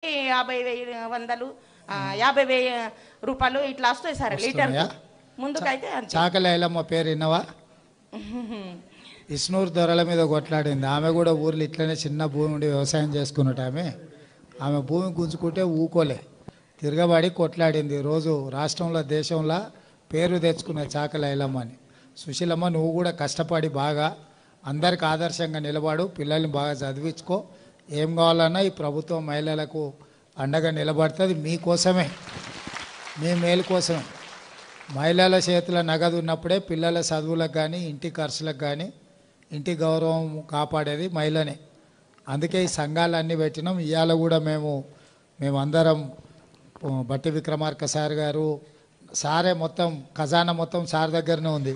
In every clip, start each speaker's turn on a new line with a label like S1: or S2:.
S1: 50,000 50,000 రూపాయలు ఇట్లా వస్తాయి సార్ లీటర్ ముందుకైతే
S2: చాకలి ఐలమ్మ పేరు విన్నవా? ఇస్నూరు దొరల మీద కొట్లాడింది ఆమె కూడా ఊర్లో ఇట్లనే చిన్న భూమి ఉండి వ్యవసాయం చేసుకున్నట్టు ఆమె భూమి గుంజుకుంటే ఊకోలే తిరగబడి కొట్లాడింది. రోజు రాష్ట్రంలో దేశంలో పేరు తెచ్చుకున్న చాకలి ఐలమ్మ అని. సుశీలమ్మ నువ్వు కూడా కష్టపడి బాగా అందరికి ఆదర్శంగా నిలబడు, పిల్లల్ని బాగా చదివించుకో, ఏం కావాలన్నా ఈ ప్రభుత్వం మహిళలకు అండగా నిలబడుతుంది. మీకోసమే, మీ మేలు కోసమే. మహిళల చేతుల నగదు ఉన్నప్పుడే పిల్లల చదువులకు కానీ ఇంటి ఖర్చులకు కానీ ఇంటి గౌరవం కాపాడేది మహిళనే. అందుకే ఈ సంఘాలన్నీ పెట్టినాం. ఇవాళ కూడా మేమందరం బట్టి విక్రమార్క సార్ గారు సారే మొత్తం ఖజానా మొత్తం సార్ దగ్గరనే ఉంది.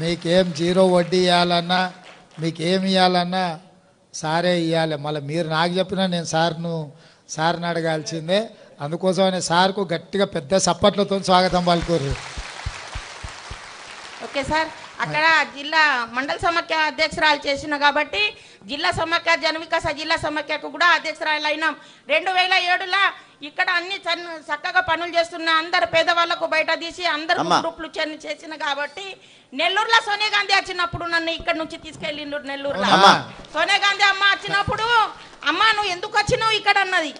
S2: మీకేం జీరో వడ్డీ ఇవ్వాలన్నా మీకేం ఇవ్వాలన్నా సారే ఇవ్వాలి. మళ్ళీ మీరు నాకు చెప్పినా నేను సార్ని అడగాల్సిందే. అందుకోసమనే సార్కు గట్టిగా పెద్ద సప్పట్లతో స్వాగతం పలుకోరు.
S1: ఓకే సార్, అక్కడ జిల్లా మండల సమాఖ్య అధ్యక్షురాలు చేసిన కాబట్టి జిల్లా సమాఖ్య జనవికాస జిల్లా సమాఖ్యకు కూడా అధ్యక్షురాలు అయినాం. 2007లో ఇక్కడ అన్ని చక్కగా పనులు చేస్తున్న అందరు పేదవాళ్లకు బయట తీసి అందరు గ్రూపులు చేసిన కాబట్టి నెల్లూరులో సోనియా గాంధీ వచ్చినప్పుడు నన్ను ఇక్కడ నుంచి తీసుకెళ్ళిండు. నెల్లూరులో సోనియా గాంధీ అమ్మ వచ్చినప్పుడు అమ్మ నువ్వు ఎందుకు వచ్చినావు ఇక్కడ అన్నది.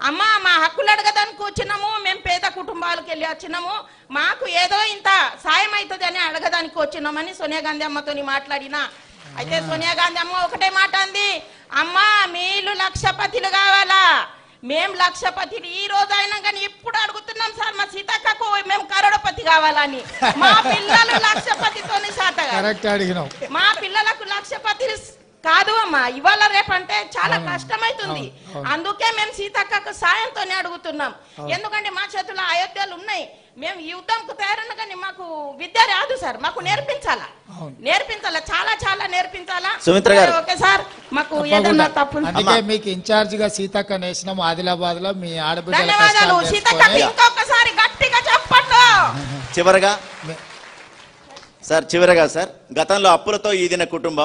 S1: అమ్మ మా హక్కులు అడగదానికి వచ్చినాము, మేము పేద కుటుంబాలకు వెళ్ళి వచ్చినాము, మాకు ఏదో ఇంత సాయం అవుతుంది అని అడగదానికి వచ్చినామని సోనియా గాంధీ అమ్మతో మాట్లాడినా. అయితే సోనియా గాంధీ అమ్మ ఒకటే మాట అంది, అమ్మ మీరు లక్షపతిలు కావాలా, మేము లక్షపతిలు ఈ రోజు అయినా కానీ ఇప్పుడు అడుగుతున్నాం సార్ మా సీతక్కకు మేము కరోడపతి కావాలని. మా పిల్లలు లక్షపతితోని సాటగా మా పిల్లలకు లక్షపతి కాదు అమ్మా, ఇవాళ రేపంటే చాలా కష్టమైతుంది. అందుకే మేము సీతక్కకు సాయంతోనే అడుగుతున్నాం. ఎందుకంటే మా చేతుల్లో అయోధ్యలు ఉన్నాయి, మేము యుద్ధంకు తయారన్న కానీ మాకు విద్య రాదు సార్, మాకు నేర్పించాలా చాలా చాలా నేర్పించాలా. ఓకే సార్, మాకు ఏదన్నా తప్పు
S2: మీకు ఇన్ఛార్జ్ గా సీతక్క నేసినాం ఆదిలాబాద్ లో. మీ ఆడబిడ్డ
S1: ధన్యవాదాలు సీతక్కకి ఇంకొకసారి గట్టిగా చెప్పండి.
S3: చివరగా సార్ గతంలో అప్పులతో ఈదిన కుటుంబం